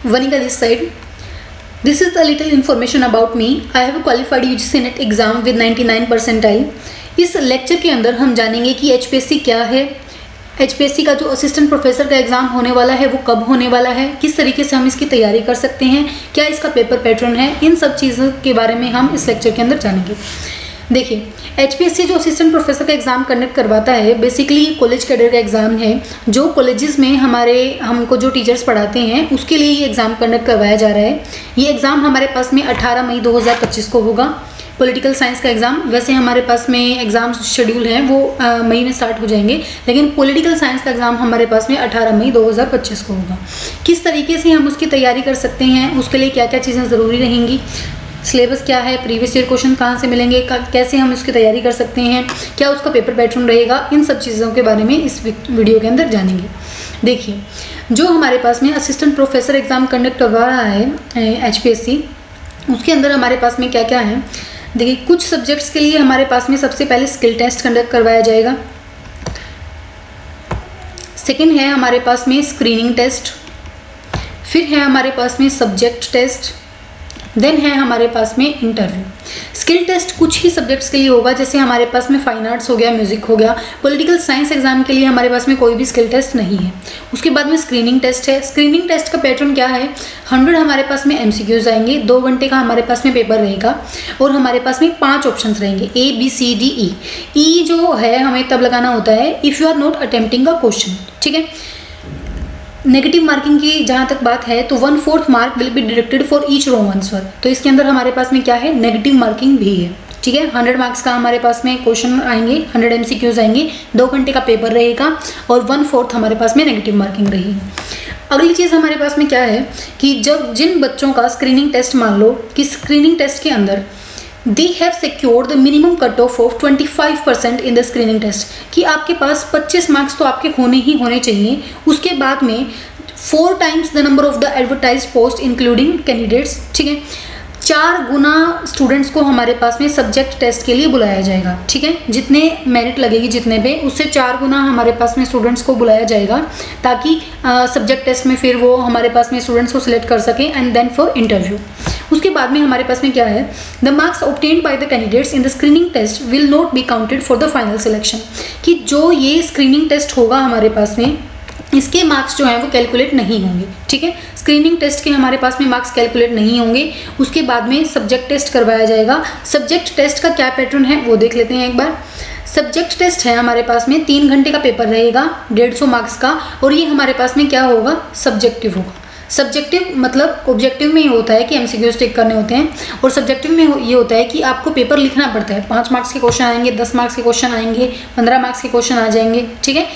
Vanika this side. This is a little information about me. I have qualified UGC NET exam with 99 percentile. इस lecture के अंदर हम जानेंगे कि HPSC क्या है, HPSC का जो असिस्टेंट प्रोफेसर का एग्ज़ाम होने वाला है वो कब होने वाला है, किस तरीके से हम इसकी तैयारी कर सकते हैं, क्या इसका पेपर पैटर्न है, इन सब चीज़ों के बारे में हम इस लेक्चर के अंदर जानेंगे। देखिए, HPSC जो असिस्टेंट प्रोफेसर का एग्ज़ाम कंडक्ट करवाता है, बेसिकली कॉलेज कैडर का एग्ज़ाम है। जो कॉलेजेस में हमको जो टीचर्स पढ़ाते हैं उसके लिए ये एग्ज़ाम कंडक्ट करवाया जा रहा है। ये एग्ज़ाम हमारे पास में 18 मई 2025 को होगा। पॉलिटिकल साइंस का एग्ज़ाम, वैसे हमारे पास में एग्ज़ाम शेड्यूल हैं वो मई में स्टार्ट हो जाएंगे, लेकिन पॉलिटिकल साइंस का एग्ज़ाम हमारे पास में 18 मई 2025 को होगा। किस तरीके से हम उसकी तैयारी कर सकते हैं, उसके लिए क्या क्या चीज़ें ज़रूरी रहेंगी, सिलेबस क्या है, प्रीवियस ईयर क्वेश्चन कहाँ से मिलेंगे, कैसे हम उसकी तैयारी कर सकते हैं, क्या उसका पेपर पैटर्न रहेगा, इन सब चीज़ों के बारे में इस वीडियो के अंदर जानेंगे। देखिए, जो हमारे पास में असिस्टेंट प्रोफेसर एग्ज़ाम कंडक्ट करवा रहा है HPSC, उसके अंदर हमारे पास में क्या क्या है। देखिए, कुछ सब्जेक्ट्स के लिए हमारे पास में सबसे पहले स्किल टेस्ट कंडक्ट करवाया जाएगा। सेकेंड है हमारे पास में स्क्रीनिंग टेस्ट, फिर है हमारे पास में सब्जेक्ट टेस्ट, देन है हमारे पास में इंटरव्यू। स्किल टेस्ट कुछ ही सब्जेक्ट्स के लिए होगा, जैसे हमारे पास में फाइन आर्ट्स हो गया, म्यूजिक हो गया। पॉलिटिकल साइंस एग्जाम के लिए हमारे पास में कोई भी स्किल टेस्ट नहीं है। उसके बाद में स्क्रीनिंग टेस्ट है। स्क्रीनिंग टेस्ट का पैटर्न क्या है, 100 हमारे पास में MCQs आएंगे, 2 घंटे का हमारे पास में पेपर रहेगा और हमारे पास में 5 ऑप्शंस रहेंगे, ABCDE। ई जो है हमें तब लगाना होता है if you are not attempting a question, ठीक है। नेगेटिव मार्किंग की जहाँ तक बात है तो 1/4 mark will be deducted for each wrong answer. तो इसके अंदर हमारे पास में क्या है, नेगेटिव मार्किंग भी है, ठीक है। 100 मार्क्स का हमारे पास में क्वेश्चन आएंगे, 100 MCQs आएंगे, 2 घंटे का पेपर रहेगा और 1/4 हमारे पास में नेगेटिव मार्किंग रहेगी। अगली चीज़ हमारे पास में क्या है कि जब जिन बच्चों का स्क्रीनिंग टेस्ट, मान लो कि स्क्रीनिंग टेस्ट के अंदर they have secured the minimum cut off of 25% in the screening test, कि आपके पास 25 मार्क्स तो आपके होने ही होने चाहिए। उसके बाद में 4 times the number of the advertised post including candidates, ठीक है। 4 गुना स्टूडेंट्स को हमारे पास में सब्जेक्ट टेस्ट के लिए बुलाया जाएगा, ठीक है। जितने मेरिट लगेगी जितने पे, उससे 4 गुना हमारे पास में स्टूडेंट्स को बुलाया जाएगा, ताकि सब्जेक्ट टेस्ट में फिर वो हमारे पास में स्टूडेंट्स को सिलेक्ट कर सकें एंड देन फॉर इंटरव्यू। उसके बाद में हमारे पास में क्या है, the marks obtained by the candidates in the screening test will not be counted for the final selection, कि जो ये स्क्रीनिंग टेस्ट होगा हमारे पास में, इसके मार्क्स जो हैं वो कैलकुलेट नहीं होंगे, ठीक है। स्क्रीनिंग टेस्ट के हमारे पास में मार्क्स कैलकुलेट नहीं होंगे। उसके बाद में सब्जेक्ट टेस्ट करवाया जाएगा। सब्जेक्ट टेस्ट का क्या पैटर्न है वो देख लेते हैं एक बार। सब्जेक्ट टेस्ट है हमारे पास में 3 घंटे का पेपर रहेगा, 150 मार्क्स का, और ये हमारे पास में क्या होगा, सब्जेक्टिव होगा। सब्जेक्टिव मतलब ऑब्जेक्टिव में ये होता है कि MCQs टिक करने होते हैं, और सब्जेक्टिव में ये होता है कि आपको पेपर लिखना पड़ता है। 5 मार्क्स के क्वेश्चन आएंगे, 10 मार्क्स के क्वेश्चन आएंगे, 15 मार्क्स के क्वेश्चन आ जाएंगे, ठीक है।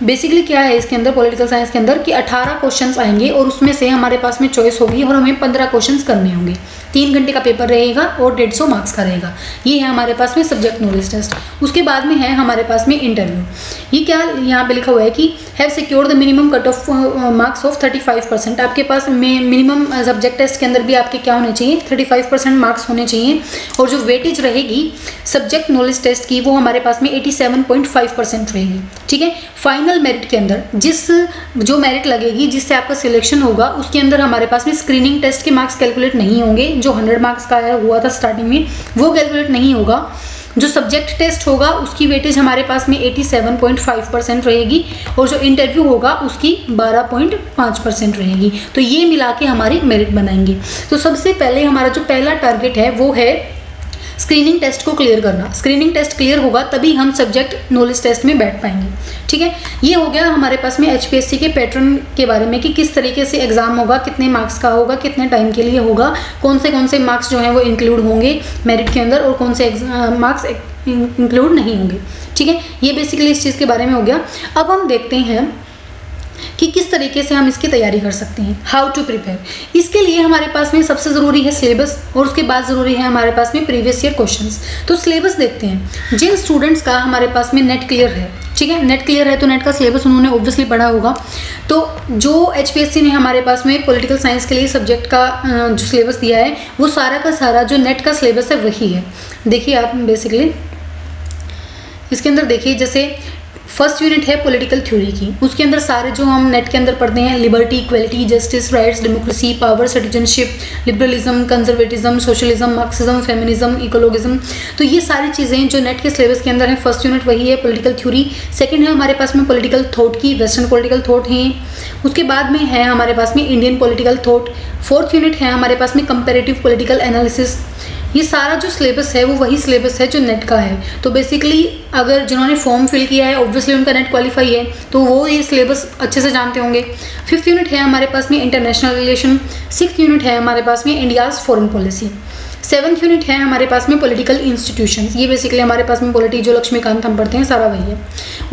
बेसिकली क्या है इसके अंदर, पॉलिटिकल साइंस के अंदर, कि 18 क्वेश्चंस आएंगे और उसमें से हमारे पास में चॉइस होगी और हमें 15 क्वेश्चंस करने होंगे। 3 घंटे का पेपर रहेगा और 150 मार्क्स का रहेगा। ये है हमारे पास में सब्जेक्ट नॉलेज टेस्ट। उसके बाद में है हमारे पास में इंटरव्यू। ये क्या यहाँ पे लिखा हुआ है कि have secured the minimum cut off marks of 35%। आपके पास मिनिमम सब्जेक्ट टेस्ट के अंदर भी आपके क्या होने चाहिए, 35% मार्क्स होने चाहिए। और जो वेटेज रहेगी सब्जेक्ट नॉलेज टेस्ट की, वो हमारे पास में 87.5% रहेगी, ठीक है। फाइनल मेरिट के अंदर जो मेरिट लगेगी, जिससे आपका सिलेक्शन होगा, उसके अंदर हमारे पास में स्क्रीनिंग टेस्ट के मार्क्स कैलकुलेट नहीं होंगे। जो 100 मार्क्स का हुआ था स्टार्टिंग में, वो कैलकुलेट नहीं होगा। जो सब्जेक्ट टेस्ट होगा उसकी वेटेज हमारे पास में 87.5% रहेगी, और जो इंटरव्यू होगा उसकी 12.5% रहेगी। तो ये मिला के हमारी मेरिट बनाएंगे। तो सबसे पहले हमारा जो पहला टारगेट है वो है स्क्रीनिंग टेस्ट को क्लियर करना। स्क्रीनिंग टेस्ट क्लियर होगा तभी हम सब्जेक्ट नॉलेज टेस्ट में बैठ पाएंगे, ठीक है। ये हो गया हमारे पास में HPSC के पैटर्न के बारे में, कि किस तरीके से एग्जाम होगा, कितने मार्क्स का होगा, कितने टाइम के लिए होगा, कौन से मार्क्स जो हैं वो इंक्लूड होंगे मेरिट के अंदर और कौन से मार्क्स इंक्लूड नहीं होंगे, ठीक है। ये बेसिकली इस चीज़ के बारे में हो गया। अब हम देखते हैं कि किस तरीके से हम इसकी तैयारी कर सकते हैं, हाउ टू प्रिपेयर। इसके लिए हमारे पास में सबसे ज़रूरी है सिलेबस, और उसके बाद ज़रूरी है हमारे पास में प्रीवियस ईयर क्वेश्चंस। तो सिलेबस देखते हैं। जिन स्टूडेंट्स का हमारे पास में नेट क्लियर है, ठीक है, नेट क्लियर है तो नेट का सिलेबस उन्होंने ऑब्वियसली पढ़ा होगा। तो जो HPSC ने हमारे पास में पॉलिटिकल साइंस के लिए सब्जेक्ट का जो सिलेबस दिया है, वो सारा का सारा जो नेट का सिलेबस है वही है। देखिए आप बेसिकली इसके अंदर देखिए, जैसे फर्स्ट यूनिट है पॉलिटिकल थ्योरी की, उसके अंदर सारे जो हम नेट के अंदर पढ़ते हैं, liberty, equality, justice, rights, democracy, power, citizenship, liberalism, conservatism, socialism, Marxism, feminism, ecologism, तो ये सारी चीज़ें जो नेट के सिलेबस के अंदर है, फर्स्ट यूनिट वही है पॉलिटिकल थ्योरी। सेकंड है हमारे पास में पॉलिटिकल थॉट की, वेस्टर्न पॉलिटिकल थॉट है। उसके बाद में है हमारे पास में Indian political thought. Fourth unit है हमारे पास में कंपैरेटिव पॉलिटिकल एनालिसिस। ये सारा जो सिलेबस है वो वही सिलेबस है जो नेट का है। तो बेसिकली अगर जिन्होंने फॉर्म फिल किया है ऑब्वियसली उनका नेट क्वालिफाई है, तो वो ये सिलेबस अच्छे से जानते होंगे। फिफ्थ यूनिट है हमारे पास में इंटरनेशनल रिलेशन। सिक्स्थ यूनिट है हमारे पास में India's foreign policy. Seventh unit है हमारे पास में पॉलिटिकल इंस्टीट्यूशंस। ये बेसिकली हमारे पास में पॉलिटी जो लक्ष्मीकांत हम पढ़ते हैं सारा वही है।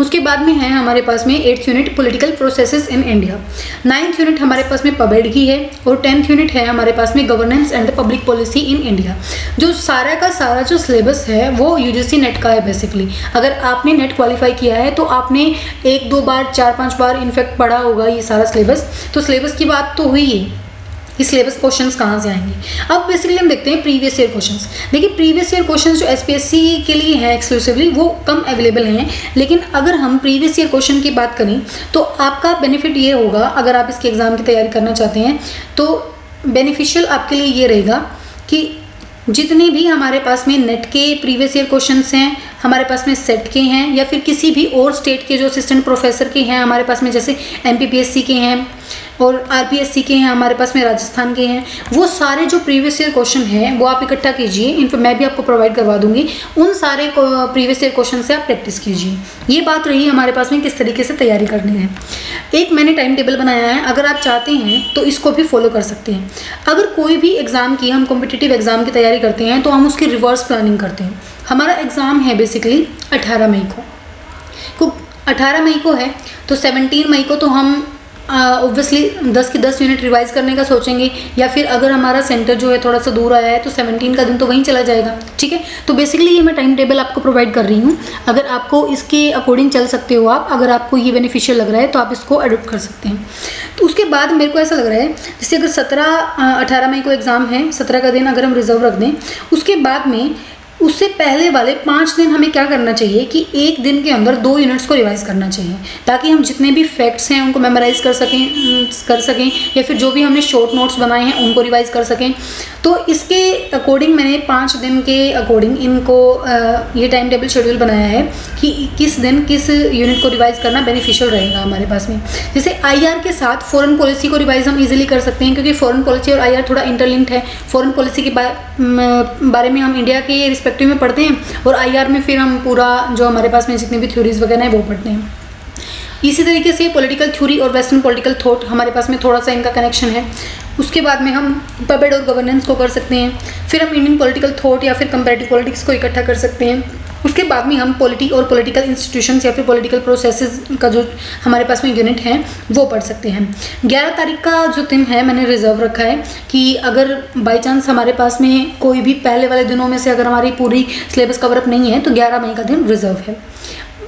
उसके बाद में है हमारे पास में eighth unit political processes in India. Ninth unit हमारे पास में पबेड की है और टेंथ यूनिट है हमारे पास में governance and public policy in India. जो सारा का सारा जो सिलेबस है वो यूजीसी नेट का है बेसिकली। अगर आपने नेट क्वालिफाई किया है तो आपने 1-2 बार 4-5 बार इनफैक्ट पढ़ा होगा ये सारा सिलेबस। तो सिलेबस की बात तो हुई है, ये सिलेबस क्वेश्चंस कहाँ से आएंगे। अब बेसिकली हम देखते हैं प्रीवियस ईयर क्वेश्चंस। देखिए प्रीवियस ईयर क्वेश्चंस जो एसपीएससी के लिए हैं एक्सक्लूसिवली वो कम अवेलेबल हैं, लेकिन अगर हम प्रीवियस ईयर क्वेश्चन की बात करें तो आपका बेनिफिट ये होगा, अगर आप इसके एग्ज़ाम की तैयारी करना चाहते हैं तो बेनिफिशियल आपके लिए ये रहेगा कि जितने भी हमारे पास में नेट के प्रीवियस ईयर क्वेश्चंस हैं, हमारे पास में सेट के हैं या फिर किसी भी और स्टेट के जो असिस्टेंट प्रोफेसर के हैं हमारे पास में, जैसे एमपीपीएससी के हैं और आरपीएससी के हैं हमारे पास में, राजस्थान के हैं, वो सारे जो प्रीवियस ईयर क्वेश्चन हैं वो आप इकट्ठा कीजिए। इनफैक्ट मैं भी आपको प्रोवाइड करवा दूंगी, उन सारे प्रीवियस ईयर क्वेश्चन से आप प्रैक्टिस कीजिए। ये बात रही हमारे पास में किस तरीके से तैयारी करनी है। एक मैंने टाइम टेबल बनाया है, अगर आप चाहते हैं तो इसको भी फॉलो कर सकते हैं। अगर कोई भी एग्ज़ाम की, हम कॉम्पिटिटिव एग्ज़ाम की तैयारी करते हैं तो हम उसकी रिवर्स प्लानिंग करते हैं। हमारा एग्ज़ाम है बेसिकली 18 मई को 18 मई को है, तो 17 मई को तो हम ऑब्वियसली 10 की 10 यूनिट रिवाइज करने का सोचेंगे, या फिर अगर हमारा सेंटर जो है थोड़ा सा दूर आया है तो 17 का दिन तो वहीं चला जाएगा। ठीक है, तो बेसिकली ये मैं टाइम टेबल आपको प्रोवाइड कर रही हूँ, अगर आपको इसके अकॉर्डिंग चल सकते हो आप, अगर आपको ये बेनिफिशियल लग रहा है तो आप इसको अडोप्ट कर सकते हैं। तो उसके बाद मेरे को ऐसा लग रहा है जैसे अगर 18 मई को एग्ज़ाम है, 17 का दिन अगर हम रिजर्व रख दें, उसके बाद में उससे पहले वाले 5 दिन हमें क्या करना चाहिए कि एक दिन के अंदर 2 यूनिट्स को रिवाइज करना चाहिए, ताकि हम जितने भी फैक्ट्स हैं उनको मेमोराइज कर सकें या फिर जो भी हमने शॉर्ट नोट्स बनाए हैं उनको रिवाइज कर सकें। तो इसके अकॉर्डिंग मैंने 5 दिन के अकॉर्डिंग इनको ये टाइम टेबल शेड्यूल बनाया है कि किस दिन किस यूनिट को रिवाइज करना बेनिफिशियल रहेगा हमारे पास में। जैसे आईआर के साथ फॉरेन पॉलिसी को रिवाइज हम इजीली कर सकते हैं, क्योंकि फॉरेन पॉलिसी और आईआर थोड़ा इंटरलिंक्ड है। फॉरेन पॉलिसी के बारे में हम इंडिया के रिस्पेक्टिव में पढ़ते हैं और आईआर में फिर हम पूरा जो हमारे पास में जितने भी थ्योरीज वगैरह हैं वो पढ़ते हैं। इसी तरीके से पॉलिटिकल थ्योरी और वेस्टर्न पॉलिटिकल थॉट हमारे पास में थोड़ा सा इनका कनेक्शन है। उसके बाद में हम पबेड और गवर्नेंस को कर सकते हैं, फिर हम इंडियन पॉलिटिकल थॉट या फिर कंपैरेटिव पॉलिटिक्स को इकट्ठा कर सकते हैं। उसके बाद में हम पॉलिटी और पॉलिटिकल इंस्टीट्यूशंस या फिर पॉलिटिकल प्रोसेसेस का जो हमारे पास में यूनिट है वो पढ़ सकते हैं। 11 तारीख का जो दिन है मैंने रिजर्व रखा है कि अगर बाई चांस हमारे पास में कोई भी पहले वाले दिनों में से अगर हमारी पूरी सिलेबस कवरअप नहीं है तो 11 मई का दिन रिजर्व है।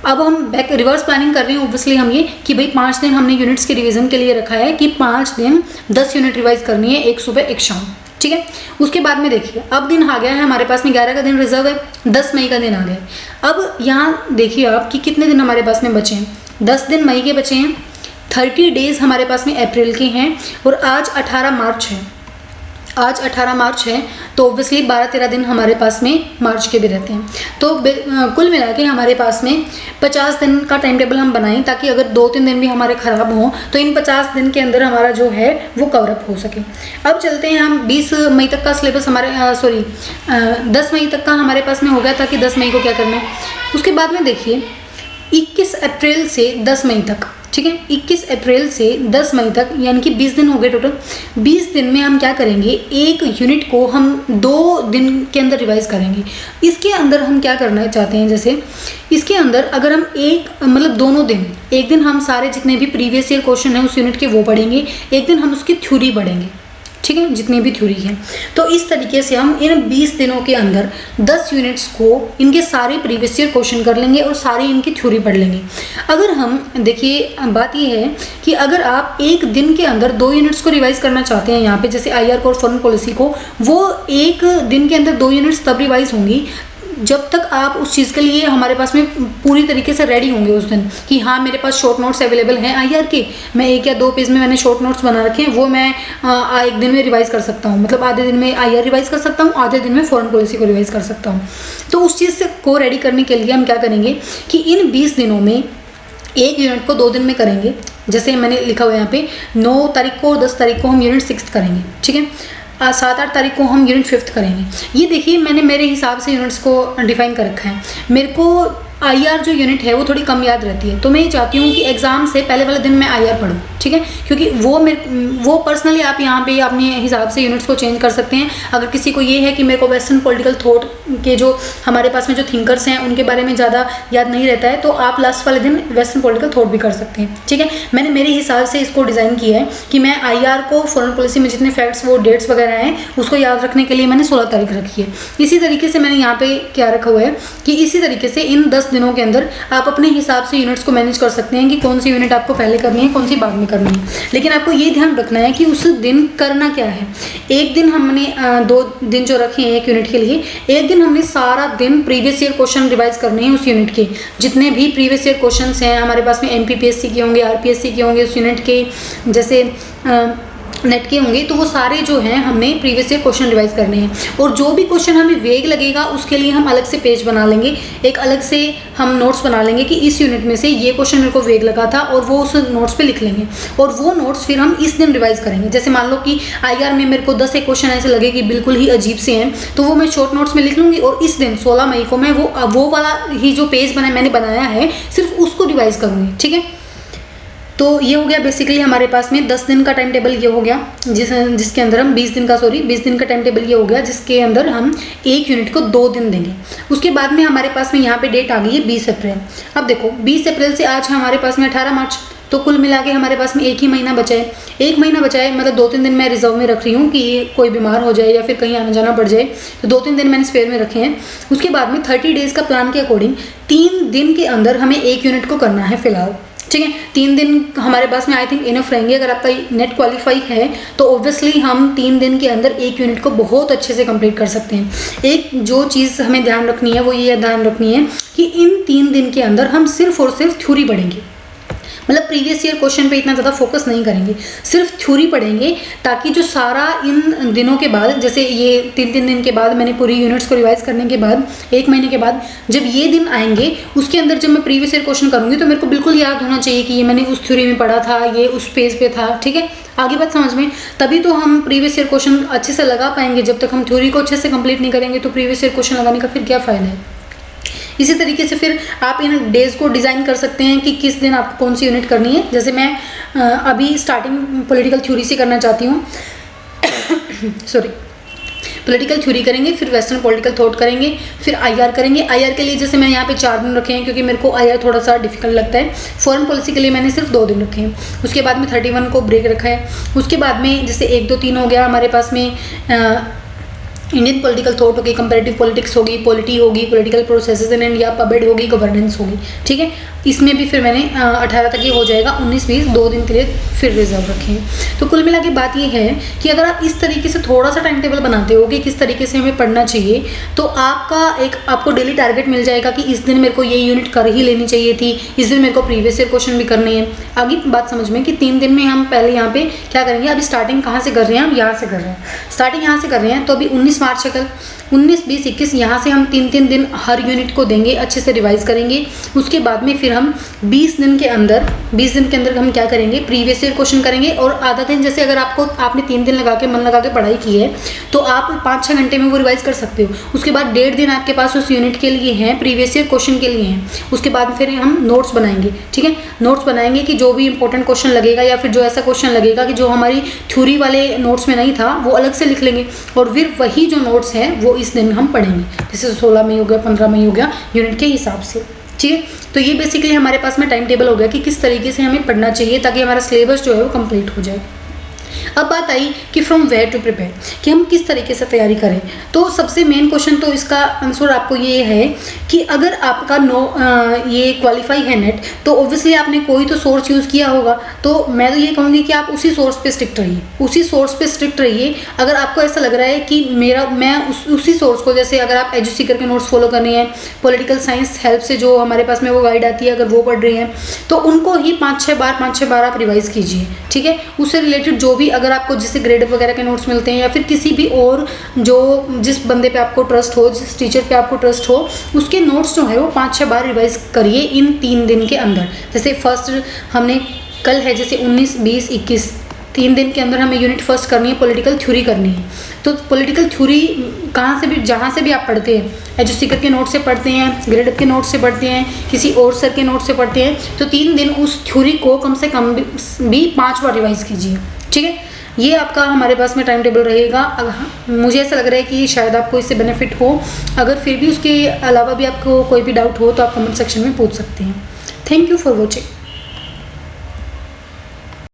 अब हम बैक रिवर्स प्लानिंग कर रहे हैं ऑब्वियसली हम ये कि भाई 5 दिन हमने यूनिट्स के रिवीजन के लिए रखा है कि 5 दिन 10 यूनिट रिवाइज करनी है, एक सुबह एक शाम। ठीक है, उसके बाद में देखिए अब दिन आ गया है हमारे पास में 11 का दिन रिजर्व है, 10 मई का दिन आ गया। अब यहाँ देखिए आप कि कितने दिन हमारे पास में बचे हैं, 10 दिन मई के बचे हैं, 30 डेज हमारे पास में अप्रैल के हैं और आज 18 मार्च है। आज 18 मार्च है तो ऑब्वियसली 12-13 दिन हमारे पास में मार्च के भी रहते हैं। तो कुल मिला के हमारे पास में 50 दिन का टाइम टेबल हम बनाएं, ताकि अगर 2-3 दिन भी हमारे ख़राब हों तो इन 50 दिन के अंदर हमारा जो है वो कवरअप हो सके। अब चलते हैं हम 20 मई तक का सिलेबस हमारे 10 मई तक का हमारे पास में हो गया था कि 10 मई को क्या करना है। उसके बाद में देखिए 21 अप्रैल से 10 मई तक, ठीक है, 21 अप्रैल से 10 मई तक यानी कि 20 दिन हो गए टोटल। 20 दिन में हम क्या करेंगे, एक यूनिट को हम 2 दिन के अंदर रिवाइज करेंगे। इसके अंदर हम क्या करना चाहते हैं, जैसे इसके अंदर अगर हम दोनों दिन, एक दिन हम सारे जितने भी प्रीवियस ईयर क्वेश्चन हैं उस यूनिट के वो पढ़ेंगे, एक दिन हम उसकी थ्योरी पढ़ेंगे। ठीक है, जितनी भी थ्योरी है। तो इस तरीके से हम इन 20 दिनों के अंदर 10 यूनिट्स को इनके सारे प्रीवियस ईयर क्वेश्चन कर लेंगे और सारी इनकी थ्योरी पढ़ लेंगे। अगर हम देखिए बात ये है कि अगर आप एक दिन के अंदर 2 यूनिट्स को रिवाइज करना चाहते हैं, यहाँ पे जैसे आईआर को और फॉरेन पॉलिसी को, वो एक दिन के अंदर 2 यूनिट्स तब रिवाइज होंगी जब तक आप उस चीज़ के लिए हमारे पास में पूरी तरीके से रेडी होंगे उस दिन कि हाँ मेरे पास शॉर्ट नोट्स अवेलेबल हैं आईआर के, मैं 1 या 2 पेज में मैंने शॉर्ट नोट्स बना रखे हैं, वो मैं एक दिन में रिवाइज कर सकता हूँ, मतलब आधे दिन में आईआर रिवाइज कर सकता हूँ, आधे दिन में फॉरेन पॉलिसी को रिवाइज कर सकता हूँ। तो उस चीज़ को रेडी करने के लिए हम क्या करेंगे कि इन 20 दिनों में 1 यूनिट को 2 दिन में करेंगे। जैसे मैंने लिखा हुआ यहाँ पे 9 तारीख को और 10 तारीख को हम यूनिट 6 करेंगे, ठीक है। 7-8 तारीख को हम यूनिट 5 करेंगे। ये देखिए मैंने मेरे हिसाब से यूनिट्स को डिफाइन कर रखा है। मेरे को आईआर जो यूनिट है वो थोड़ी कम याद रहती है, तो मैं ये चाहती हूँ कि एग्जाम से पहले वाले दिन मैं आईआर पढूँ, ठीक है, क्योंकि वो पर्सनली आप यहाँ पे अपने हिसाब से यूनिट्स को चेंज कर सकते हैं। अगर किसी को ये है कि मेरे को वेस्टर्न पॉलिटिकल थॉट के जो हमारे पास में जो थिंकर्स हैं उनके बारे में ज़्यादा याद नहीं रहता है, तो आप लास्ट वाले दिन वेस्टर्न पॉलिटिकल थॉट भी कर सकते हैं, ठीक है। मैंने मेरे हिसाब से इसको डिज़ाइन किया है कि मैं आईआर को फॉरेन पॉलिसी में जितने फैक्ट्स वो डेट्स वगैरह हैं उसको याद रखने के लिए मैंने 16 तारीख रखी है। इसी तरीके से मैंने यहाँ पे क्या रखा हुआ है कि इसी तरीके से इन 10 दिनों के अंदर आप अपने हिसाब से यूनिट्स को मैनेज कर सकते हैं कि कौन सी यूनिट आपको पहले करनी है, कौन सी बाद में करनी है। लेकिन आपको ये ध्यान रखना है कि उस दिन करना क्या है। एक दिन हमने 2 दिन जो रखे हैं एक यूनिट के लिए, एक दिन हमने सारा दिन प्रीवियस ईयर क्वेश्चन रिवाइज करने हैं उस यूनिट के। जितने भी प्रीवियस ईयर क्वेश्चन हैं हमारे पास में एमपीपीएससी के होंगे, आरपीएससी के होंगे, उस यूनिट के जैसे नेट के होंगे, तो वो सारे जो हैं हमने प्रीवियस ईयर क्वेश्चन रिवाइज करने हैं। और जो भी क्वेश्चन हमें वेग लगेगा उसके लिए हम अलग से पेज बना लेंगे, एक अलग से हम नोट्स बना लेंगे कि इस यूनिट में से ये क्वेश्चन मेरे को वेग लगा था, और वो उस नोट्स पे लिख लेंगे। और वो नोट्स फिर हम इस दिन रिवाइज करेंगे। जैसे मान लो कि आईआर में मेरे को 10 एक क्वेश्चन ऐसे लगे कि बिल्कुल ही अजीब से हैं, तो वो मैं शॉर्ट नोट्स में लिख लूँगी, और इस दिन 16 मई को मैं वो वाला ही जो पेज मैंने बनाया है सिर्फ उसको रिवाइज करूँगी, ठीक है। तो ये हो गया बेसिकली हमारे पास में 10 दिन का टाइम टेबल ये हो गया, जिसके अंदर हम 20 दिन का टाइम टेबल ये हो गया, जिसके अंदर हम एक यूनिट को 2 दिन देंगे। उसके बाद में हमारे पास में यहाँ पे डेट आ गई है 20 अप्रैल। अब देखो 20 अप्रैल से आज हमारे पास में 18 मार्च, तो कुल मिला के हमारे पास में 1 ही महीना बचा है। 1 महीना बचा है, मतलब 2-3 दिन मैं रिजर्व में रख रही हूँ कि कोई बीमार हो जाए या फिर कहीं आना जाना पड़ जाए, तो 2-3 दिन मैंने स्पेयर में रखे हैं। उसके बाद में 30 डेज़ का प्लान के अकॉर्डिंग 3 दिन के अंदर हमें 1 यूनिट को करना है फिलहाल, ठीक है। 3 दिन हमारे पास में आई थिंक इनफ रहेंगे। अगर आपका नेट क्वालिफाई है तो ऑब्वियसली हम 3 दिन के अंदर 1 यूनिट को बहुत अच्छे से कंप्लीट कर सकते हैं। एक जो चीज़ हमें ध्यान रखनी है वो ये ध्यान रखनी है कि इन 3 दिन के अंदर हम सिर्फ और सिर्फ थ्योरी पढ़ेंगे, मतलब प्रीवियस ईयर क्वेश्चन पे इतना ज़्यादा फोकस नहीं करेंगे, सिर्फ थ्योरी पढ़ेंगे, ताकि जो सारा इन दिनों के बाद, जैसे ये 3-3 दिन के बाद मैंने पूरी यूनिट्स को रिवाइज करने के बाद 1 महीने के बाद जब ये दिन आएंगे, उसके अंदर जब मैं प्रीवियस ईयर क्वेश्चन करूँगी तो मेरे को बिल्कुल याद होना चाहिए कि ये मैंने उस थ्योरी में पढ़ा था, ये उस पेज पे था, ठीक है। आगे बात समझ में, तभी तो हम प्रीवियस ईयर क्वेश्चन अच्छे से लगा पाएंगे। जब तक हम थ्योरी को अच्छे से कंप्लीट नहीं करेंगे तो प्रीवियस ईयर क्वेश्चन लगाने का फिर क्या फ़ायदा है। इसी तरीके से फिर आप इन डेज़ को डिज़ाइन कर सकते हैं कि किस दिन आपको कौन सी यूनिट करनी है। जैसे मैं अभी स्टार्टिंग पॉलिटिकल थ्योरी से करना चाहती हूँ सॉरी, पॉलिटिकल थ्योरी करेंगे, फिर वेस्टर्न पॉलिटिकल थॉट करेंगे, फिर आईआर करेंगे। आईआर के लिए जैसे मैंने यहाँ पे 4 दिन रखे हैं क्योंकि मेरे को आईआर थोड़ा सा डिफिकल्ट लगता है। फॉरेन पॉलिसी के लिए मैंने सिर्फ 2 दिन रखे हैं। उसके बाद में 31 को ब्रेक रखा है। उसके बाद में जैसे 1, 2, 3 हो गया हमारे पास में इंडियन पॉलिटिकल थॉट होगी, कंपैरेटिव पॉलिटिक्स होगी, पॉलिटी होगी, पॉलिटिकल प्रोसेसेस इन इंडिया, पबेड होगी, गवर्नेंस होगी, ठीक है। इसमें भी फिर मैंने 18 तक ये हो जाएगा, 19-20 2 दिन के लिए फिर रिजर्व रखे हैं। तो कुल मिला के बात ये है कि अगर आप इस तरीके से थोड़ा सा टाइम टेबल बनाते हो कि किस तरीके से हमें पढ़ना चाहिए, तो आपको डेली टारगेट मिल जाएगा कि इस दिन मेरे को ये यूनिट कर ही लेनी चाहिए थी, इस दिन मेरे को प्रीवियस ईयर क्वेश्चन भी करने हैं। आगे बात समझ में कि 3 दिन में हम पहले यहाँ पे क्या करेंगे। अभी स्टार्टिंग कहाँ से कर रहे हैं, हम यहाँ से कर रहे हैं, स्टार्टिंग यहाँ से कर रहे हैं। तो अभी 19 मार्च है कल, 19, 20, 21 यहाँ से हम 3-3 दिन हर यूनिट को देंगे, अच्छे से रिवाइज करेंगे। उसके बाद में फिर हम 20 दिन के अंदर हम क्या करेंगे, प्रीवियस ईयर क्वेश्चन करेंगे। और आधा दिन, जैसे अगर आपने 3 दिन लगा के मन लगा के पढ़ाई की है तो आप 5-6 घंटे में वो रिवाइज कर सकते हो। उसके बाद 1.5 दिन आपके पास उस यूनिट के लिए हैं, प्रीवियस ईयर क्वेश्चन के लिए हैं। उसके बाद फिर हम नोट्स बनाएंगे, ठीक है। नोट्स बनाएंगे कि जो भी इंपॉर्टेंट क्वेश्चन लगेगा या फिर जो ऐसा क्वेश्चन लगेगा कि जो हमारी थ्योरी वाले नोट्स में नहीं था वो अलग से लिख लेंगे, और फिर वही जो नोट्स हैं वो इस दिन हम पढ़ेंगे। जैसे 16 मई हो गया, 15 मई हो गया, यूनिट के हिसाब से, ठीक है। तो ये बेसिकली हमारे पास में टाइम टेबल हो गया कि किस तरीके से हमें पढ़ना चाहिए ताकि हमारा सिलेबस जो है वो कंप्लीट हो जाए। अब बात आई कि फ्रॉम वेयर टू प्रिपेयर, कि हम किस तरीके से तैयारी करें। तो सबसे मेन क्वेश्चन तो इसका आंसर आपको ये है कि अगर आपका ये क्वालिफाई है नेट, तो ऑब्वियसली आपने कोई तो सोर्स यूज़ किया होगा। तो मैं तो ये कहूँगी कि आप उसी सोर्स पे स्ट्रिक्ट रहिए, उसी सोर्स पे स्ट्रिक्ट रहिए। अगर आपको ऐसा लग रहा है कि मैं उसी सोर्स को, जैसे अगर आप एजुसीकर के नोट्स फॉलो करनी है, पॉलिटिकल साइंस हेल्प से जो हमारे पास में वो गाइड आती है, अगर वो पढ़ रही हैं तो उनको ही 5-6 बार आप रिवाइज़ कीजिए, ठीक है। उससे रिलेटेड जो भी अगर आपको जिससे ग्रेड वगैरह के नोट्स मिलते हैं, या फिर किसी भी और जिस बंदे पे आपको ट्रस्ट हो, जिस टीचर पे आपको ट्रस्ट हो, उसके नोट्स जो है वो 5-6 बार रिवाइज करिए इन 3 दिन के अंदर। जैसे फर्स्ट हमने कल है जैसे 19, 20, 21, 3 दिन के अंदर हमें यूनिट फर्स्ट करनी है, पॉलिटिकल थ्योरी करनी है। तो पॉलिटिकल थ्योरी कहाँ से भी, जहाँ से भी आप पढ़ते हैं, एजुसीकर के नोट से पढ़ते हैं, ग्रेड के नोट से पढ़ते हैं, किसी और सर के नोट से पढ़ते हैं, तो 3 दिन उस थ्योरी को कम से कम भी 5 बार रिवाइज कीजिए, ठीक है। ये आपका हमारे पास में टाइम टेबल रहेगा। मुझे ऐसा लग रहा है कि शायद आपको इससे बेनिफिट हो। अगर फिर भी उसके अलावा भी आपको कोई भी डाउट हो तो आप कमेंट सेक्शन में पूछ सकते हैं। Thank you for watching.